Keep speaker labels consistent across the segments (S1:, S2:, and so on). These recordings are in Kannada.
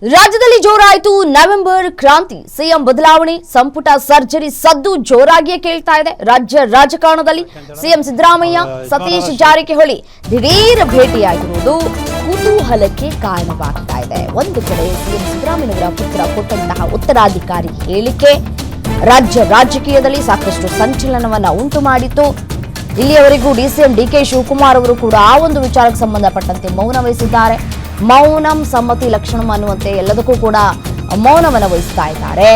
S1: ರಾಜ್ಯದಲ್ಲಿ ಜೋರಾಯಿತು ನವೆಂಬರ್ ಕ್ರಾಂತಿ. ಸಿಎಂ ಬದಲಾವಣೆ, ಸಂಪುಟ ಸರ್ಜರಿ ಸದ್ದು ಜೋರಾಗಿಯೇ ಕೇಳ್ತಾ ಇದೆ. ರಾಜ್ಯ ರಾಜಕಾರಣದಲ್ಲಿ ಸಿಎಂ ಸಿದ್ದರಾಮಯ್ಯ, ಸತೀಶ್ ಜಾರಕಿಹೊಳಿ ದಿಢೀರ್ ಭೇಟಿಯಾಗಿರುವುದು ಕುತೂಹಲಕ್ಕೆ ಕಾರಣವಾಗ್ತಾ ಇದೆ. ಒಂದು ಕಡೆ ಸಿಎಂ ಸಿದ್ದರಾಮಯ್ಯನವರ ಪುತ್ರ ಕೊಟ್ಟಂತಹ ಉತ್ತರಾಧಿಕಾರಿ ಹೇಳಿಕೆ ರಾಜ್ಯ ರಾಜಕೀಯದಲ್ಲಿ ಸಾಕಷ್ಟು ಸಂಚಲನವನ್ನ ಉಂಟು ಮಾಡಿತ್ತು. ಇಲ್ಲಿಯವರೆಗೂ ಡಿಸಿಎಂ ಡಿಕೆ ಶಿವಕುಮಾರ್ ಅವರು ಕೂಡ ಆ ಒಂದು ವಿಚಾರಕ್ಕೆ ಸಂಬಂಧಪಟ್ಟಂತೆ ಮೌನ ವಹಿಸಿದ್ದಾರೆ. ಮೌನಂ ಸಮ್ಮತಿ ಲಕ್ಷಣಂ ಅನ್ನುವಂತೆ ಎಲ್ಲದಕ್ಕೂ ಕೂಡ ಮೌನವನ್ನು ವಹಿಸ್ತಾ ಇದ್ದಾರೆ.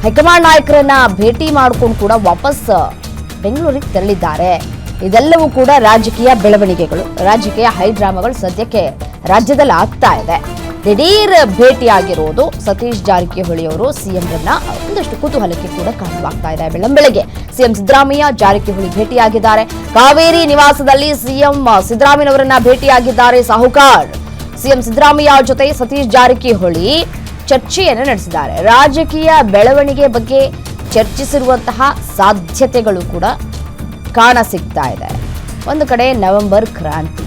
S1: ಹೈಕಮಾಂಡ್ ನಾಯಕರನ್ನ ಭೇಟಿ ಮಾಡಿಕೊಂಡು ಕೂಡ ವಾಪಸ್ ಬೆಂಗಳೂರಿಗೆ ತೆರಳಿದ್ದಾರೆ. ಇದೆಲ್ಲವೂ ಕೂಡ ರಾಜಕೀಯ ಬೆಳವಣಿಗೆಗಳು, ರಾಜಕೀಯ ಹೈಡ್ರಾಮಾಗಳು ಸದ್ಯಕ್ಕೆ ರಾಜ್ಯದಲ್ಲಿ ಆಗ್ತಾ ಇದೆ. ದಿಢೀರ್ ಭೇಟಿಯಾಗಿರುವುದು ಸತೀಶ್ ಜಾರಕಿಹೊಳಿ ಅವರು ಸಿಎಂರನ್ನ ಒಂದಷ್ಟು ಕುತೂಹಲಕ್ಕೆ ಕೂಡ ಕಾರಣವಾಗ್ತಾ ಇದೆ. ಬೆಳ್ಳಂಬೆಳಗ್ಗೆ ಸಿಎಂ ಸಿದ್ದರಾಮಯ್ಯ ಜಾರಕಿಹೊಳಿ ಭೇಟಿಯಾಗಿದ್ದಾರೆ. ಕಾವೇರಿ ನಿವಾಸದಲ್ಲಿ ಸಿಎಂ ಸಿದ್ದರಾಮಯ್ಯನವರನ್ನ ಭೇಟಿಯಾಗಿದ್ದಾರೆ ಸಾಹುಕಾರ್. ಸಿಎಂ ಸಿದ್ದರಾಮಯ್ಯ ಜೊತೆ ಸತೀಶ್ ಜಾರಕಿಹೊಳಿ ಚರ್ಚೆಯನ್ನು ನಡೆಸಿದ್ದಾರೆ. ರಾಜಕೀಯ ಬೆಳವಣಿಗೆ ಬಗ್ಗೆ ಚರ್ಚಿಸಿರುವಂತಹ ಸಾಧ್ಯತೆಗಳು ಕೂಡ ಕಾಣ ಸಿಗ್ತಾ ಇದೆ. ಒಂದು ಕಡೆ ನವೆಂಬರ್ ಕ್ರಾಂತಿ,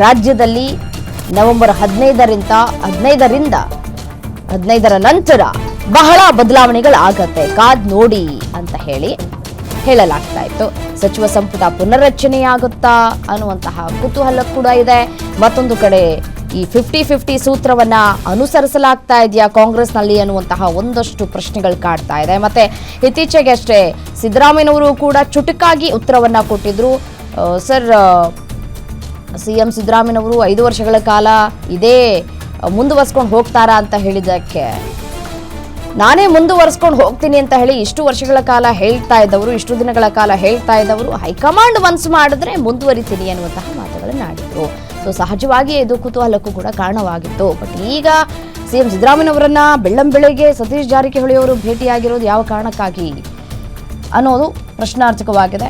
S1: ರಾಜ್ಯದಲ್ಲಿ ನವೆಂಬರ್ 15ರ ನಂತರ ಬಹಳ ಬದಲಾವಣೆಗಳಾಗತ್ತೆ, ಕಾದ್ ನೋಡಿ ಅಂತ ಹೇಳಲಾಗ್ತಾ ಇತ್ತು. ಸಚಿವ ಸಂಪುಟ ಪುನರ್ರಚನೆಯಾಗುತ್ತಾ ಅನ್ನುವಂತಹ ಕುತೂಹಲ ಕೂಡ ಇದೆ. ಮತ್ತೊಂದು ಕಡೆ ಈ 50-50 ಸೂತ್ರವನ್ನ ಅನುಸರಿಸಲಾಗ್ತಾ ಇದೆಯಾ ಕಾಂಗ್ರೆಸ್ನಲ್ಲಿ ಅನ್ನುವಂತಹ ಒಂದಷ್ಟು ಪ್ರಶ್ನೆಗಳು ಕಾಡ್ತಾ ಇದೆ. ಮತ್ತೆ ಇತ್ತೀಚೆಗೆ ಅಷ್ಟೇ ಸಿದ್ದರಾಮಯ್ಯನವರು ಕೂಡ ಚುಟುಕಾಗಿ ಉತ್ತರವನ್ನ ಕೊಟ್ಟಿದ್ರು. ಸರ್, ಸಿಎಂ ಸಿದ್ದರಾಮಯ್ಯನವರು 5 ವರ್ಷಗಳ ಕಾಲ ಇದೇ ಮುಂದುವರ್ಸ್ಕೊಂಡು ಹೋಗ್ತಾರಾ ಅಂತ ಹೇಳಿದ್ದಕ್ಕೆ, ನಾನೇ ಮುಂದುವರ್ಸ್ಕೊಂಡು ಹೋಗ್ತೀನಿ ಅಂತ ಹೇಳಿ ಇಷ್ಟು ವರ್ಷಗಳ ಕಾಲ ಹೇಳ್ತಾ ಇದ್ದವರು, ಇಷ್ಟು ದಿನಗಳ ಕಾಲ ಹೇಳ್ತಾ ಇದ್ದವರು ಹೈಕಮಾಂಡ್ ಮನ್ಸು ಮಾಡಿದ್ರೆ ಮುಂದುವರಿತೀನಿ ಅನ್ನುವಂತಹ ಮಾತುಗಳನ್ನು ಆಡಿದ್ರು. ಸೊ ಸಹಜವಾಗಿ ಇದು ಕುತೂಹಲಕ್ಕೂ ಕೂಡ ಕಾರಣವಾಗಿತ್ತು. ಬಟ್ ಈಗ ಸಿಎಂ ಸಿದ್ದರಾಮಯ್ಯನವರನ್ನ ಬೆಳ್ಳಂಬೆಳಗ್ಗೆ ಸತೀಶ್ ಜಾರಕಿಹೊಳಿ ಅವರು ಭೇಟಿಯಾಗಿರೋದು ಯಾವ ಕಾರಣಕ್ಕಾಗಿ ಅನ್ನೋದು ಪ್ರಶ್ನಾರ್ಥಕವಾಗಿದೆ.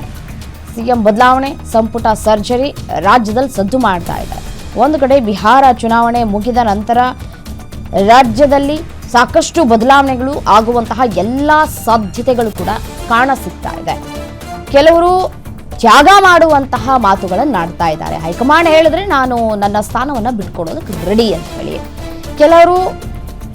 S1: ಸಿಎಂ ಬದಲಾವಣೆ, ಸಂಪುಟ ಸರ್ಜರಿ ರಾಜ್ಯದಲ್ಲಿ ಸದ್ದು ಮಾಡ್ತಾ ಇದೆ. ಒಂದು ಕಡೆ ಬಿಹಾರ ಚುನಾವಣೆ ಮುಗಿದ ನಂತರ ರಾಜ್ಯದಲ್ಲಿ ಸಾಕಷ್ಟು ಬದಲಾವಣೆಗಳು ಆಗುವಂತಹ ಎಲ್ಲ ಸಾಧ್ಯತೆಗಳು ಕೂಡ ಕಾಣ ಸಿಗ್ತಾ ಇದೆ. ಕೆಲವರು ತ್ಯಾಗ ಮಾಡುವಂತಹ ಮಾತುಗಳನ್ನು ಆಡ್ತಾ ಇದ್ದಾರೆ. ಹೈಕಮಾಂಡ್ ಹೇಳಿದ್ರೆ ನಾನು ನನ್ನ ಸ್ಥಾನವನ್ನು ಬಿಟ್ಕೊಡೋದಕ್ಕೆ ರೆಡಿ ಅಂತ ಹೇಳಿ ಕೆಲವರು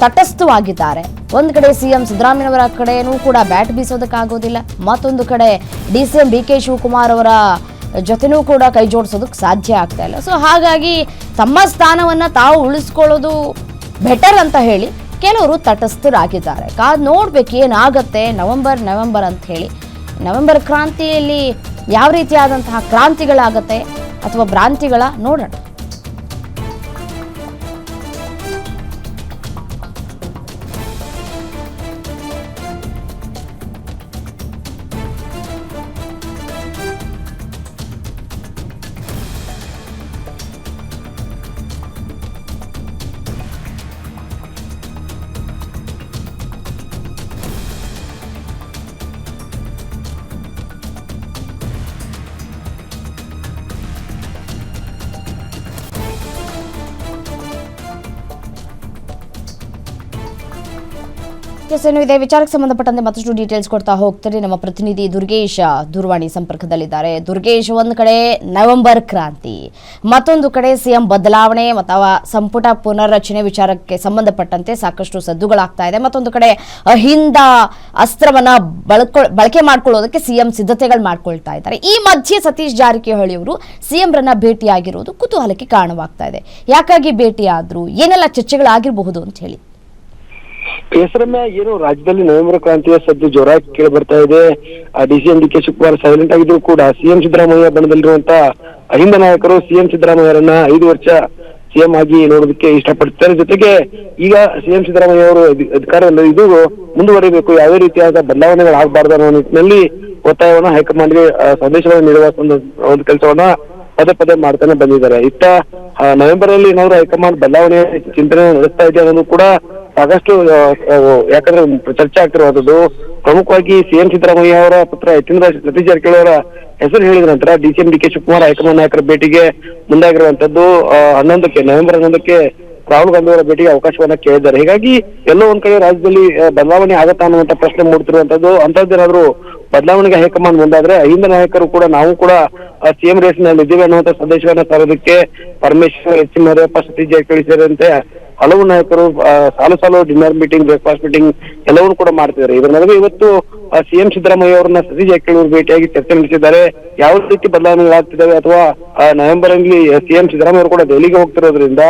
S1: ತಟಸ್ಥವಾಗಿದ್ದಾರೆ. ಒಂದು ಕಡೆ ಸಿಎಂ ಸಿದ್ದರಾಮಯ್ಯನವರ ಕಡೆಯೂ ಕೂಡ ಬ್ಯಾಟ್ ಬೀಸೋದಕ್ಕಾಗೋದಿಲ್ಲ, ಮತ್ತೊಂದು ಕಡೆ ಡಿಸಿಎಂ ಡಿಕೆ ಶಿವಕುಮಾರ್ ಅವರ ಜೊತೆನೂ ಕೂಡ ಕೈ ಜೋಡಿಸೋದಕ್ಕೆ ಸಾಧ್ಯ ಆಗ್ತಾ ಇಲ್ಲ. ಸೊ ಹಾಗಾಗಿ ತಮ್ಮ ಸ್ಥಾನವನ್ನು ತಾವು ಉಳಿಸ್ಕೊಳ್ಳೋದು ಬೆಟರ್ ಅಂತ ಹೇಳಿ ಕೆಲವರು ತಟಸ್ಥರಾಗಿದ್ದಾರೆ. ಕಾದು ನೋಡ್ಬೇಕು ಏನಾಗತ್ತೆ ನವೆಂಬರ್ ಅಂತ ಹೇಳಿ. ನವೆಂಬರ್ ಕ್ರಾಂತಿಯಲ್ಲಿ ಯಾವ ರೀತಿಯಾದಂತಹ ಕ್ರಾಂತಿಗಳಾಗತ್ತೆ ಅಥವಾ ಭ್ರಾಂತಿಗಳ ನೋಡೋಣ. ಇದೇ ವಿಚಾರಕ್ಕೆ ಸಂಬಂಧಪಟ್ಟಂತೆ ಮತ್ತಷ್ಟು ಡೀಟೇಲ್ಸ್ ಕೊಡ್ತಾ ಹೋಗ್ತಾರೆ ನಮ್ಮ ಪ್ರತಿನಿಧಿ ದುರ್ಗೇಶ್ ದೂರವಾಣಿ ಸಂಪರ್ಕದಲ್ಲಿದ್ದಾರೆ. ದುರ್ಗೇಶ್, ಒಂದು ಕಡೆ ನವೆಂಬರ್ ಕ್ರಾಂತಿ, ಮತ್ತೊಂದು ಕಡೆ ಸಿಎಂ ಬದಲಾವಣೆ ಅಥವಾ ಸಂಪುಟ ಪುನರ್ರಚನೆ ವಿಚಾರಕ್ಕೆ ಸಂಬಂಧಪಟ್ಟಂತೆ ಸಾಕಷ್ಟು ಸದ್ದುಗಳಾಗ್ತಾ ಇದೆ. ಮತ್ತೊಂದು ಕಡೆ ಅಹಿಂದ ಅಸ್ತ್ರವನ್ನ ಬಳಕೆ ಮಾಡ್ಕೊಳ್ಳೋದಕ್ಕೆ ಸಿಎಂ ಸಿದ್ಧತೆಗಳು ಮಾಡ್ಕೊಳ್ತಾ ಇದ್ದಾರೆ. ಈ ಮಧ್ಯೆ ಸತೀಶ್ ಜಾರಕಿಹೊಳಿ ಅವರು ಸಿಎಂರನ್ನ ಭೇಟಿಯಾಗಿರುವುದು ಕುತೂಹಲಕ್ಕೆ ಕಾರಣವಾಗ್ತಾ ಇದೆ. ಯಾಕಾಗಿ ಭೇಟಿಯಾದ್ರು, ಏನೆಲ್ಲ ಚರ್ಚೆಗಳಾಗಿರಬಹುದು ಅಂತ ಹೇಳಿ.
S2: ಹೆಸರನ್ನ ಏನು ರಾಜ್ಯದಲ್ಲಿ ನವೆಂಬರ್ ಕ್ರಾಂತಿಯ ಸದ್ದು ಜೋರಾಗಿ ಕೇಳಿ ಬರ್ತಾ ಇದೆ. ಡಿಸಿಎಂ ಡಿಕೆ ಶಿವಕುಮಾರ್ ಸೈಲೆಂಟ್ ಆಗಿದ್ರು ಕೂಡ ಸಿಎಂ ಸಿದ್ದರಾಮಯ್ಯ ಬಣದಲ್ಲಿರುವಂತ ಅಹಿಂದ ನಾಯಕರು ಸಿಎಂ ಸಿದ್ದರಾಮಯ್ಯರನ್ನ 5 ವರ್ಷ ಸಿಎಂ ಆಗಿ ನೋಡೋದಕ್ಕೆ ಇಷ್ಟಪಡ್ತಾರೆ. ಜೊತೆಗೆ ಈಗ ಸಿಎಂ ಸಿದ್ದರಾಮಯ್ಯ ಅವರು ಅಧಿಕಾರದಲ್ಲಿ ಇದು ಮುಂದುವರಿಬೇಕು, ಯಾವುದೇ ರೀತಿಯಾದ ಬದಲಾವಣೆಗಳಾಗಬಾರ್ದು ಅನ್ನೋ ನಿಟ್ಟಿನಲ್ಲಿ ಒತ್ತಾಯವನ್ನ ಹೈಕಮಾಂಡ್ಗೆ ಸಂದೇಶವನ್ನು ನೀಡುವ ಒಂದು ಕೆಲಸವನ್ನ ಪದೇ ಮಾಡ್ತಾನೆ ಬಂದಿದ್ದಾರೆ. ಇತ್ತ ನವೆಂಬರ್ ಅಲ್ಲಿ ಏನಾದ್ರು ಹೈಕಮಾಂಡ್ ಬದಲಾವಣೆ ಚಿಂತನೆ ನಡೆಸ್ತಾ ಇದೆ ಅನ್ನೋದು ಕೂಡ ಸಾಕಷ್ಟು ಯಾಕಂದ್ರೆ ಚರ್ಚೆ ಆಗ್ತಿರುವಂತದ್ದು. ಪ್ರಮುಖವಾಗಿ ಸಿಎಂ ಸಿದ್ದರಾಮಯ್ಯ ಅವರ ಪುತ್ರ ಸತೀಶ್ ಜಾರಕಿಹೊಳಿ ಅವರ ಹೆಸರು ಹೇಳಿದ ನಂತರ ಡಿಸಿಎಂ ಡಿಕೆ ಶಿವಕುಮಾರ್ ಹೈಕಮಾಂಡ್ ನಾಯಕರ ಭೇಟಿಗೆ ಮುಂದಾಗಿರುವಂತದ್ದು. ನವೆಂಬರ್ 11ಕ್ಕೆ ರಾಹುಲ್ ಗಾಂಧಿ ಅವರ ಭೇಟಿಗೆ ಅವಕಾಶವನ್ನ ಕೇಳಿದ್ದಾರೆ. ಹೀಗಾಗಿ ಎಲ್ಲೋ ಒಂದ್ ಕಡೆ ರಾಜ್ಯದಲ್ಲಿ ಬದಲಾವಣೆ ಆಗತ್ತಾ ಅನ್ನುವಂತ ಪ್ರಶ್ನೆ ಮೂಡ್ತಿರುವಂತದ್ದು. ಅಂತದ್ದೇನಾದ್ರು ಬದಲಾವಣೆಗೆ ಹೈಕಮಾಂಡ್ ಮುಂದಾದ್ರೆ ಅಹಿಂದ ನಾಯಕರು ಕೂಡ ನಾವು ಕೂಡ ಸಿಎಂ ರೇಸ್ ನಲ್ಲಿ ಇದ್ದೀವಿ ಅನ್ನುವಂತ ಸಂದೇಶವನ್ನ ಸಾರೋದಕ್ಕೆ ಪರಮೇಶ್ವರ್, ಎಚ್. ಮರಿಯಪ್ಪ, ಸತೀಶ್ ಜಾರಕಿಹೊಳಿ ಸೇರಿದಂತೆ ಹಲವು ನಾಯಕರು ಸಾಲು ಡಿನ್ನರ್ ಮೀಟಿಂಗ್, ಬ್ರೇಕ್ಫಾಸ್ಟ್ ಮೀಟಿಂಗ್ ಎಲ್ಲವನ್ನೂ ಕೂಡ ಮಾಡ್ತಿದ್ದಾರೆ. ಇದರ ನಡುವೆ ಇವತ್ತು ಸಿಎಂ ಸಿದ್ದರಾಮಯ್ಯ ಅವರನ್ನ ಸತೀಶ್ ಜಾರಕಿಹೊಳಿ ಭೇಟಿಯಾಗಿ ಚರ್ಚೆ ನಡೆಸಿದ್ದಾರೆ. ಯಾವ ರೀತಿ ಬದಲಾವಣೆಗಳಾಗ್ತಿದ್ದಾವೆ ಅಥವಾ ನವೆಂಬರ್ ಅಲ್ಲಿ ಸಿಎಂ ಸಿದ್ದರಾಮಯ್ಯ ಅವರು ಕೂಡ ದೆಹಲಿಗೆ ಹೋಗ್ತಿರೋದ್ರಿಂದ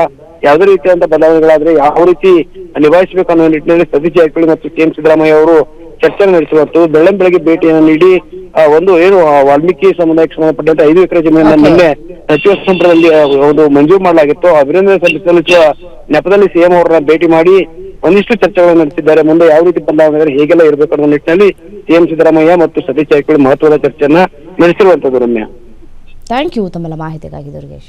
S2: ಯಾವುದೇ ರೀತಿಯಾದಂತಹ ಬದಲಾವಣೆಗಳಾದ್ರೆ ಯಾವ ರೀತಿ ನಿಭಾಯಿಸಬೇಕು ಅನ್ನೋ ನಿಟ್ಟಿನಲ್ಲಿ ಸತೀಶ್ ಜಾರಕಿಹೊಳಿ ಮತ್ತು ಸಿಎಂ ಸಿದ್ದರಾಮಯ್ಯ ಅವರು ಚರ್ಚೆ ನಡೆಸುವಂತು ಬೆಳಗ್ಗೆ ಭೇಟಿಯನ್ನು ನೀಡಿ ಒಂದು ಏನು ವಾಲ್ಮೀಕಿ ಸಮುದಾಯಕ್ಕೆ ಸಂಬಂಧಪಟ್ಟಂತೆ 5 ಎಕರೆ ಜಮೀನನ್ನ ನಿನ್ನೆ ಸಚಿವ ಸಂಪುಟದಲ್ಲಿ ಒಂದು ಮಂಜೂರು ಮಾಡಲಾಗಿತ್ತು. ಅಭಿನಂದನೆ ಸಲ್ಲಿಸುವ ನೆಪದಲ್ಲಿ ಸಿಎಂ ಅವರನ್ನ ಭೇಟಿ ಮಾಡಿ ಒಂದಿಷ್ಟು ಚರ್ಚೆಗಳನ್ನು ನಡೆಸಿದ್ದಾರೆ. ಮುಂದೆ ಯಾವ ರೀತಿ ಬದಲಾವಣೆ ಹೇಗೆಲ್ಲ ಇರಬೇಕು ಅನ್ನೋ ನಿಟ್ಟಿನಲ್ಲಿ ಸಿಎಂ ಸಿದ್ದರಾಮಯ್ಯ ಮತ್ತು ಸತೀಶ್ ಜಾರಕಿಹೊಳಿ ಮಹತ್ವದ ಚರ್ಚೆಯನ್ನ ನಡೆಸಿರುವಂತದ್ದು. ರಮ್ಯಾ,
S1: ಥ್ಯಾಂಕ್ ಯು ತಮ್ಮೆಲ್ಲ ಮಾಹಿತಿಗಾಗಿ ದುರ್ಗೇಶ್.